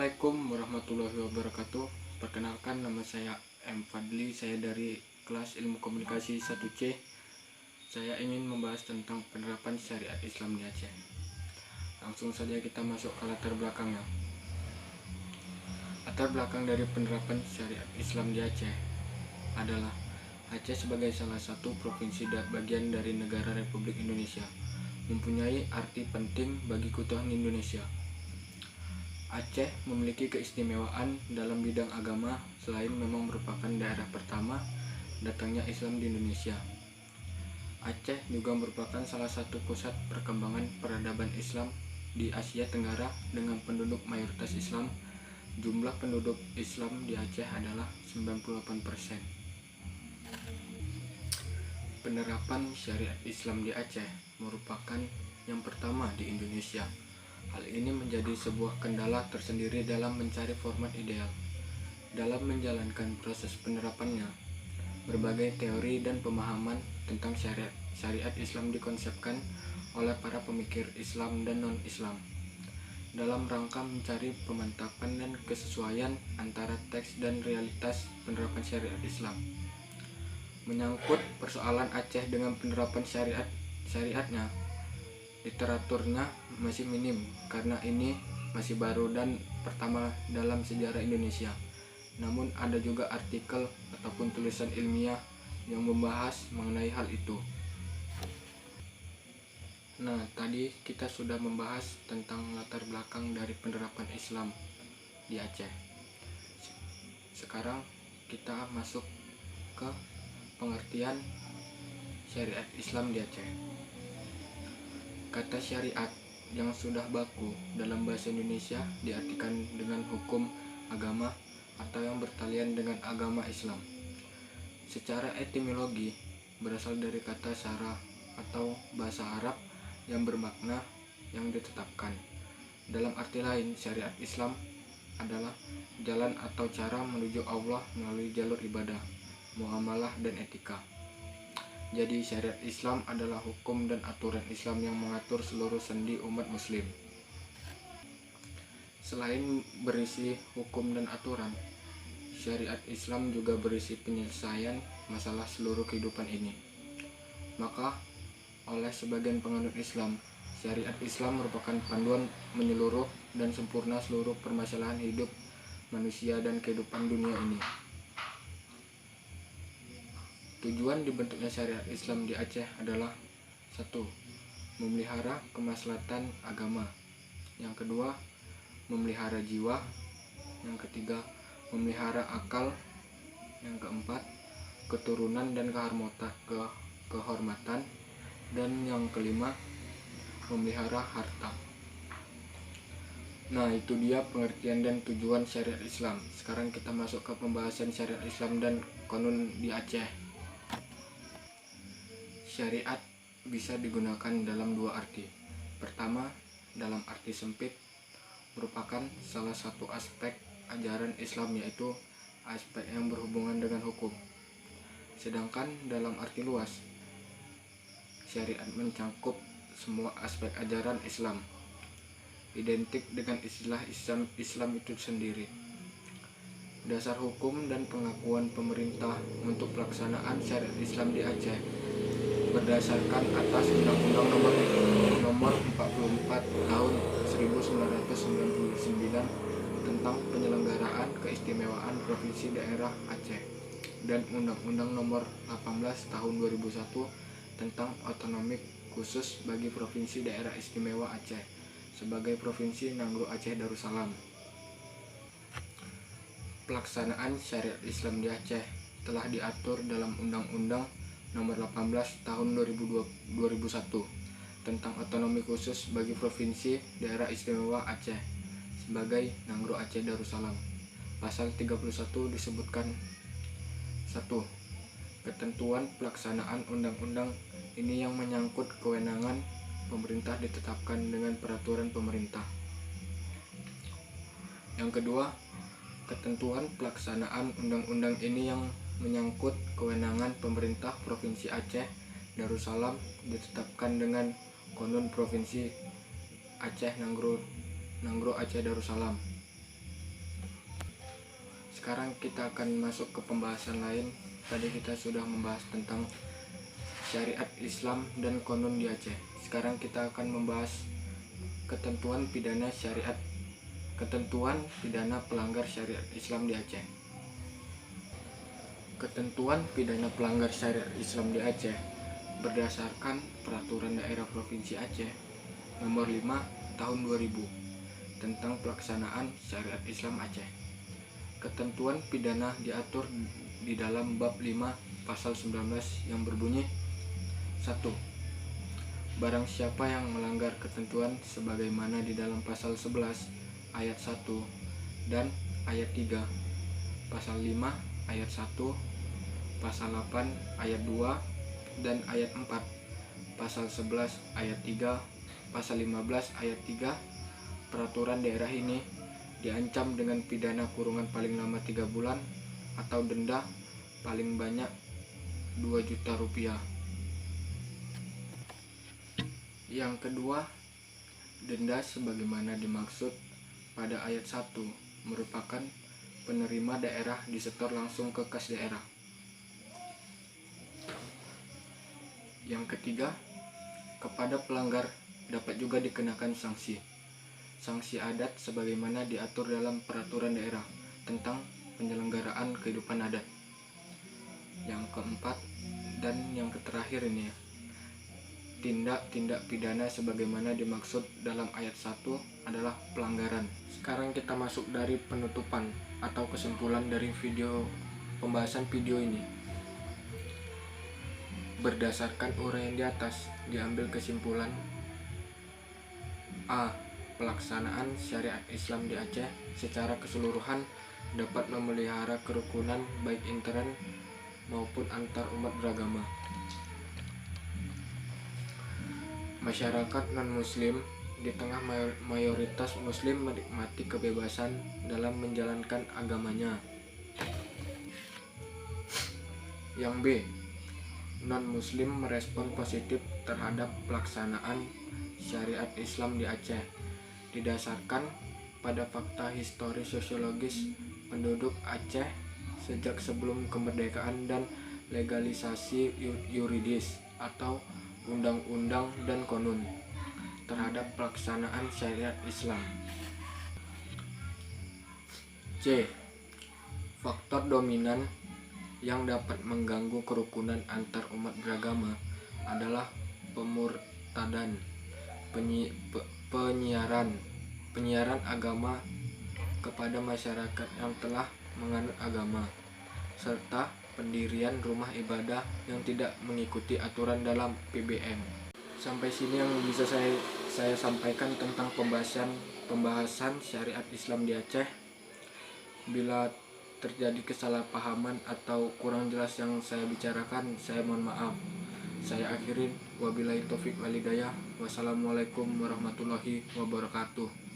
Assalamualaikum warahmatullahi wabarakatuh. Perkenalkan, nama saya M. Fadli. Saya dari kelas Ilmu Komunikasi 1C. Saya ingin membahas tentang penerapan syariat Islam di Aceh. Langsung saja kita masuk ke latar belakangnya. Latar belakang dari penerapan syariat Islam di Aceh adalah Aceh sebagai salah satu provinsi bagian dari negara Republik Indonesia mempunyai arti penting bagi keutuhan Indonesia. Aceh memiliki keistimewaan dalam bidang agama selain memang merupakan daerah pertama datangnya Islam di Indonesia. Aceh juga merupakan salah satu pusat perkembangan peradaban Islam di Asia Tenggara dengan penduduk mayoritas Islam. Jumlah penduduk Islam di Aceh adalah 98%. Penerapan syariat Islam di Aceh merupakan yang pertama di Indonesia. Hal ini menjadi sebuah kendala tersendiri dalam mencari format ideal. Dalam menjalankan proses penerapannya, berbagai teori dan pemahaman tentang syariat Islam dikonsepkan oleh para pemikir Islam dan non-Islam dalam rangka mencari pemantapan dan kesesuaian antara teks dan realitas penerapan syariat Islam. Menyangkut persoalan Aceh dengan penerapan syariatnya, literaturnya masih minim karena ini masih baru dan pertama dalam sejarah Indonesia. Namun ada juga artikel ataupun tulisan ilmiah yang membahas mengenai hal itu. Nah, tadi kita sudah membahas tentang latar belakang dari penerapan Islam di Aceh. Sekarang kita masuk ke pengertian syariat Islam di Aceh. Kata syariat yang sudah baku dalam bahasa Indonesia diartikan dengan hukum agama atau yang bertalian dengan agama Islam. Secara etimologi berasal dari kata syara atau bahasa Arab yang bermakna yang ditetapkan. Dalam arti lain, syariat Islam adalah jalan atau cara menuju Allah melalui jalur ibadah, muamalah, dan etika. Jadi syariat Islam adalah hukum dan aturan Islam yang mengatur seluruh sendi umat muslim. Selain berisi hukum dan aturan, syariat Islam juga berisi penyelesaian masalah seluruh kehidupan ini. Maka oleh sebagian penganut Islam, syariat Islam merupakan panduan menyeluruh dan sempurna seluruh permasalahan hidup manusia dan kehidupan dunia ini. Tujuan dibentuknya syariat Islam di Aceh adalah 1. Memelihara kemaslahatan agama. Yang kedua, memelihara jiwa. Yang ketiga, memelihara akal. Yang keempat, keturunan dan kehormatan. Dan yang kelima, memelihara harta. Nah, itu dia pengertian dan tujuan syariat Islam. Sekarang kita masuk ke pembahasan syariat Islam dan konun di Aceh. Syariat bisa digunakan dalam dua arti. Pertama, dalam arti sempit, merupakan salah satu aspek ajaran Islam, yaitu aspek yang berhubungan dengan hukum. Sedangkan dalam arti luas, syariat mencangkup semua aspek ajaran Islam, identik dengan istilah Islam itu sendiri. Dasar hukum dan pengakuan pemerintah untuk pelaksanaan syariat Islam di Aceh berdasarkan atas Undang-Undang nomor 44 tahun 1999 tentang penyelenggaraan keistimewaan Provinsi Daerah Aceh dan Undang-Undang nomor 18 tahun 2001 tentang otonomi khusus bagi Provinsi Daerah Istimewa Aceh sebagai Provinsi Nanggroe Aceh Darussalam. Pelaksanaan syariat Islam di Aceh telah diatur dalam Undang-Undang nomor 18 tahun 2001 tentang otonomi khusus bagi Provinsi Daerah Istimewa Aceh sebagai Nanggroe Aceh Darussalam. Pasal 31 disebutkan 1. Ketentuan pelaksanaan undang-undang ini yang menyangkut kewenangan pemerintah ditetapkan dengan peraturan pemerintah. Yang kedua, ketentuan pelaksanaan undang-undang ini yang menyangkut kewenangan pemerintah Provinsi Aceh Darussalam ditetapkan dengan Konun Provinsi Aceh Nanggroe Aceh Darussalam. Sekarang kita akan masuk ke pembahasan lain. Tadi kita sudah membahas tentang syariat Islam dan konon di Aceh. Sekarang kita akan membahas ketentuan pidana pelanggar syariat Islam di Aceh. Ketentuan pidana pelanggar syariat Islam di Aceh berdasarkan Peraturan Daerah Provinsi Aceh Nomor 5 Tahun 2000 tentang pelaksanaan syariat Islam Aceh. Ketentuan pidana diatur di dalam bab 5 pasal 19 yang berbunyi: 1. Barang siapa yang melanggar ketentuan sebagaimana di dalam pasal 11 ayat 1 dan ayat 3, pasal 5 ayat 1, pasal 8 ayat 2 dan ayat 4, pasal 11 ayat 3, pasal 15 ayat 3 peraturan daerah ini diancam dengan pidana kurungan paling lama 3 bulan atau denda paling banyak 2 juta rupiah. Yang kedua, denda sebagaimana dimaksud pada ayat 1 merupakan penerima daerah disetor langsung ke kas daerah. Yang ketiga, kepada pelanggar dapat juga dikenakan sanksi adat sebagaimana diatur dalam peraturan daerah tentang penyelenggaraan kehidupan adat. Yang keempat dan yang terakhir ini, tindak pidana sebagaimana dimaksud dalam ayat 1 adalah pelanggaran. Sekarang kita masuk dari penutupan atau kesimpulan dari pembahasan video ini. Berdasarkan uraian di atas, diambil kesimpulan: A. Pelaksanaan syariat Islam di Aceh secara keseluruhan dapat memelihara kerukunan baik intern maupun antar umat beragama. Masyarakat non-muslim di tengah mayoritas muslim menikmati kebebasan dalam menjalankan agamanya. Yang B. Non-muslim merespon positif terhadap pelaksanaan syariat Islam di Aceh didasarkan pada fakta historis sosiologis penduduk Aceh sejak sebelum kemerdekaan dan legalisasi yuridis atau undang-undang dan konon terhadap pelaksanaan syariat Islam. C. Faktor dominan yang dapat mengganggu kerukunan antar umat beragama adalah pemurtadan, penyiaran agama kepada masyarakat yang telah menganut agama, serta pendirian rumah ibadah yang tidak mengikuti aturan dalam PBM. Sampai sini yang bisa saya sampaikan tentang pembahasan syariat Islam di Aceh. Bila terjadi kesalahpahaman atau kurang jelas yang saya bicarakan, saya mohon maaf. Saya akhirin, wabillahi taufik wal hidayah. Wassalamualaikum warahmatullahi wabarakatuh.